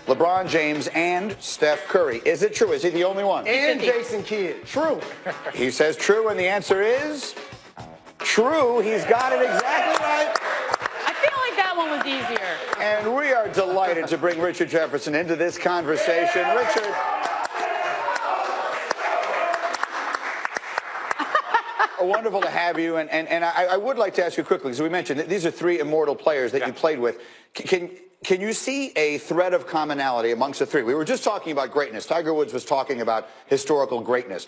LeBron James and Steph Curry. Is it true? Is he the only one? And Jason Kidd. True. He says true, and the answer is true. He's got it exactly right. I feel like that one was easier. And we are delighted to bring Richard Jefferson into this conversation. Richard. Wonderful to have you. And I would like to ask you quickly, because we mentioned that these are three immortal players that you played with. Can you see a thread of commonality amongst the three? We were just talking about greatness. Tiger Woods was talking about historical greatness.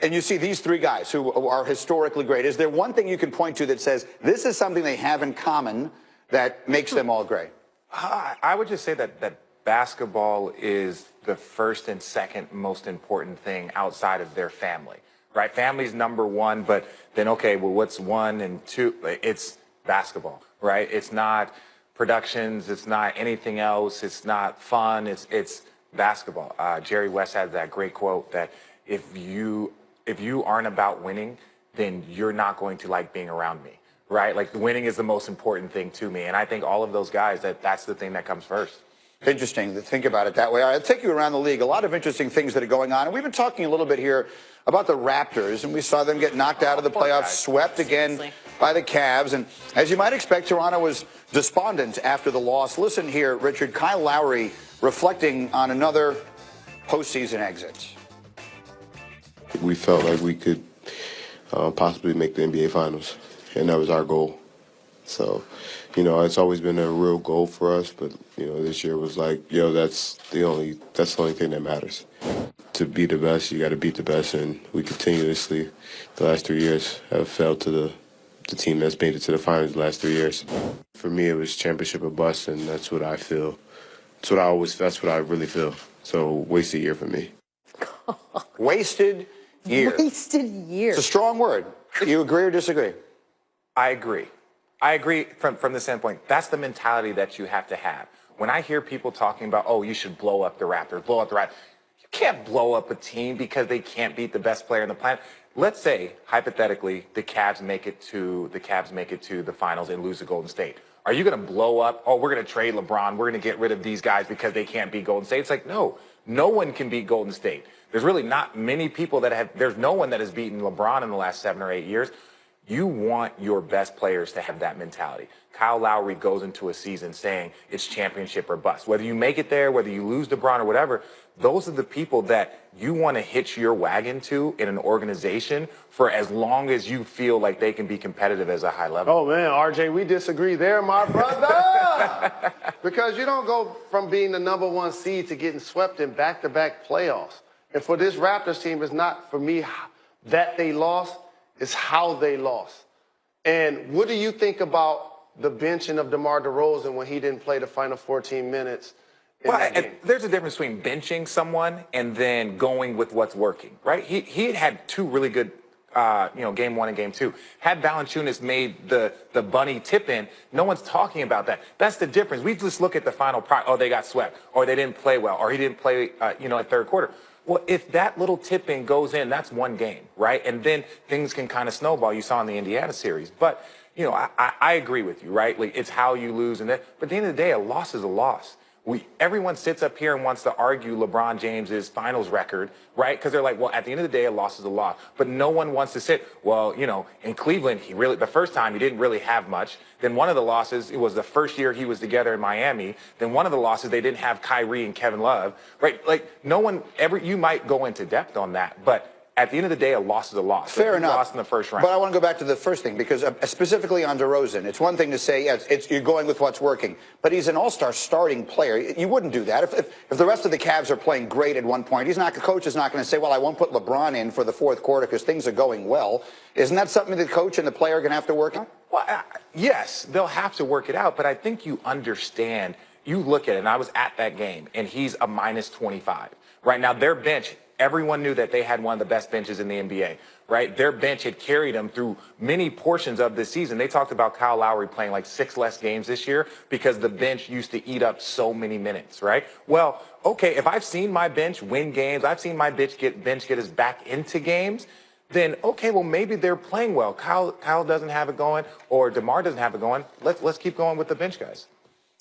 And you see these three guys who are historically great. Is there one thing you can point to that says this is something they have in common that makes them all great? I would just say that basketball is the first and second most important thing outside of their family. Right, family's number one, but then okay, well, what's one and two? It's basketball, right? It's not productions, it's not anything else, it's not fun. It's basketball. Jerry West has that great quote that if you aren't about winning, then you're not going to like being around me, right? Like winning is the most important thing to me, and I think all of those guys that's the thing that comes first. Interesting to think about it that way. I'll take you around the league. A lot of interesting things that are going on. And we've been talking a little bit here about the Raptors, and we saw them get knocked out of the playoffs, swept again by the Cavs. And as you might expect, Toronto was despondent after the loss. Listen here, Richard. Kyle Lowry reflecting on another postseason exit. We felt like we could possibly make the NBA Finals, and that was our goal. So, you know, it's always been a real goal for us, but, you know, this year was like, yo, that's the only thing that matters. To be the best, you got to beat the best, and we continuously, the last 3 years, have failed to the team that's made it to the finals the last 3 years. For me, it was championship or bust, and that's what I feel. That's what I really feel. So, wasted year for me. Wasted year. Wasted year. It's a strong word. You agree or disagree? I agree. I agree from the standpoint, that's the mentality that you have to have. When I hear people talking about, oh, you should blow up the Raptors, you can't blow up a team because they can't beat the best player on the planet. Let's say, hypothetically, the Cavs make it to the finals and lose to Golden State. Are you going to blow up, oh, we're going to trade LeBron, we're going to get rid of these guys because they can't beat Golden State? It's like, no one can beat Golden State. There's really not many people there's no one that has beaten LeBron in the last 7 or 8 years. You want your best players to have that mentality. Kyle Lowry goes into a season saying it's championship or bust. Whether you make it there, whether you lose to LeBron or whatever, those are the people that you want to hitch your wagon to in an organization for as long as you feel like they can be competitive as a high level. Oh, man, RJ, we disagree there, my brother. Because you don't go from being the #1 seed to getting swept in back-to-back playoffs. And for this Raptors team, it's not, for me, that they lost. It's how they lost. And what do you think about the benching of DeMar DeRozan when he didn't play the final 14 minutes in that game? There's a difference between benching someone and then going with what's working, right? He had two really good, game 1 and game 2. Had Valanciunas made the bunny tip in, no one's talking about that. That's the difference. We just look at the final product. Oh, they got swept, or they didn't play well, or he didn't play, at third quarter. Well, if that little tip-in goes in, that's one game, right? And then things can kind of snowball. You saw in the Indiana series. But, I agree with you, right? Like, it's how you lose. But at the end of the day, a loss is a loss. Everyone sits up here and wants to argue LeBron James's finals record, right? Because they're like, well, at the end of the day, a loss is a loss. But no one wants to sit, well, in Cleveland, the first time he didn't really have much. Then one of the losses, it was the first year he was together in Miami. Then one of the losses, they didn't have Kyrie and Kevin Love, right? Like, you might go into depth on that, but at the end of the day, a loss is a loss. Fair enough. Lost in the first round. But I want to go back to the first thing, because specifically on DeRozan, it's one thing to say, yes, you're going with what's working, but he's an all-star starting player. You wouldn't do that. If the rest of the Cavs are playing great at one point, the coach is not going to say, well, I won't put LeBron in for the fourth quarter because things are going well. Isn't that something the coach and the player are going to have to work on? Well, yes, they'll have to work it out, but I think you understand. You look at it, and I was at that game, and he's a -25. Right now, their bench, everyone knew that they had one of the best benches in the NBA, right? Their bench had carried them through many portions of this season. They talked about Kyle Lowry playing like 6 less games this year because the bench used to eat up so many minutes, right? Well, okay, if I've seen my bench win games, I've seen my bench get us back into games, then okay, well, maybe they're playing well. Kyle doesn't have it going, or DeMar doesn't have it going. Let's keep going with the bench guys.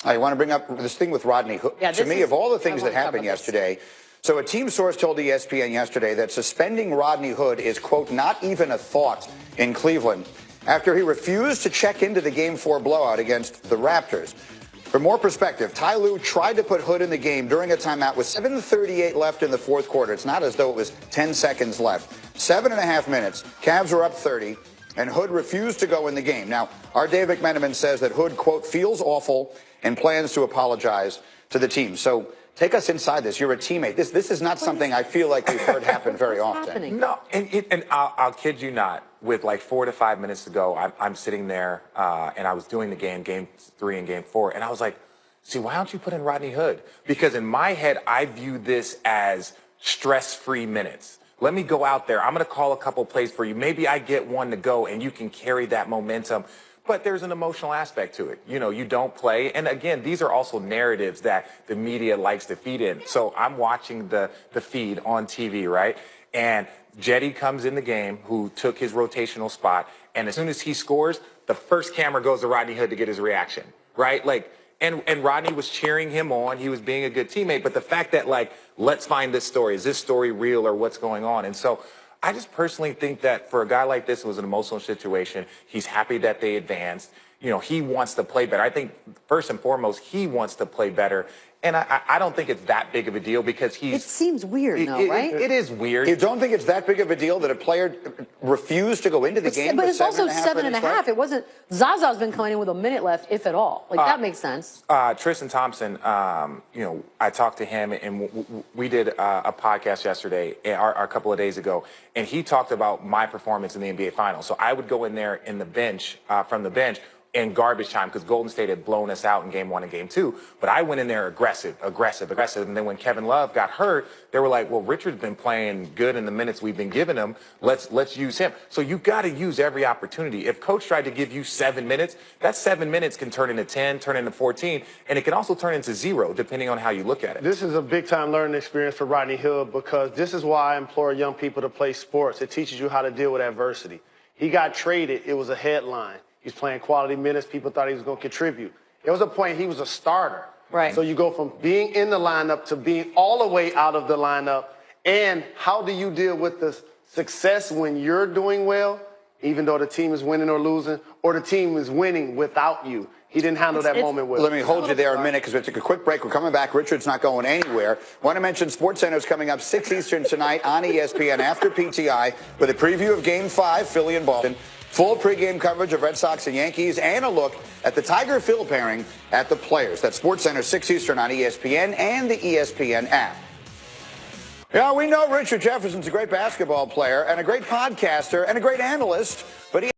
I want to bring up this thing with Rodney Hood. Yeah, to me, of all the things that happened yesterday, so a team source told ESPN yesterday that suspending Rodney Hood is, quote, not even a thought in Cleveland after he refused to check into the Game 4 blowout against the Raptors. For more perspective, Ty Lue tried to put Hood in the game during a timeout with 7:38 left in the fourth quarter. It's not as though it was 10 seconds left. 7.5 minutes. Cavs were up 30, and Hood refused to go in the game. Now, our Dave McMenamin says that Hood, quote, feels awful and plans to apologize to the team. So take us inside this. You're a teammate. This is not something I feel like we've heard happen very often. No, and I'll kid you not. With like 4 to 5 minutes to go, I'm sitting there, and I was doing the game 3 and game 4, and I was like, see, why don't you put in Rodney Hood? Because in my head, I view this as stress-free minutes. Let me go out there. I'm going to call a couple plays for you. Maybe I get one to go, and you can carry that momentum. But there's an emotional aspect to it. You know, you don't play. And again, these are also narratives that the media likes to feed in. So I'm watching the feed on TV, right? And Jetty comes in the game, who took his rotational spot. And as soon as he scores, the first camera goes to Rodney Hood to get his reaction, right? Like, and Rodney was cheering him on. He was being a good teammate. But the fact that, like, let's find this story. Is this story real or what's going on? And so I just personally think that for a guy like this, it was an emotional situation. He's happy that they advanced. You know, he wants to play better. I think first and foremost, he wants to play better. And I don't think it's that big of a deal because he's... It seems weird, though, right? It is weird. You don't think it's that big of a deal that a player refused to go into the game? But it's also 7.5. It wasn't... Zaza's been coming in with a minute left, if at all. Like, that makes sense. Tristan Thompson, you know, I talked to him, and we did a podcast yesterday, or a couple of days ago, and he talked about my performance in the NBA Finals. So I would go in there in the bench, from the bench, in garbage time because Golden State had blown us out in game 1 and game 2. But I went in there aggressive. And then when Kevin Love got hurt, they were like, well, Richard's been playing good in the minutes we've been giving him. Let's use him. So you got to use every opportunity. If coach tried to give you 7 minutes, that 7 minutes can turn into 10, turn into 14, and it can also turn into 0, depending on how you look at it. This is a big-time learning experience for Rodney Hood because this is why I implore young people to play sports. It teaches you how to deal with adversity. He got traded. It was a headline. He's playing quality minutes. People thought he was going to contribute. There was a point he was a starter. Right. So you go from being in the lineup to being all the way out of the lineup. And how do you deal with the success when you're doing well, even though the team is winning or losing, or the team is winning without you? He didn't handle that moment well. Let me hold you there a minute because we took a quick break. We're coming back. Richard's not going anywhere. Want to mention SportsCenter is coming up 6 Eastern tonight on ESPN after PTI with a preview of Game 5, Philly and Boston. Full pregame coverage of Red Sox and Yankees and a look at the Tiger-Phil pairing at the Players. That's SportsCenter 6 Eastern on ESPN and the ESPN app. Yeah, we know Richard Jefferson's a great basketball player and a great podcaster and a great analyst, but he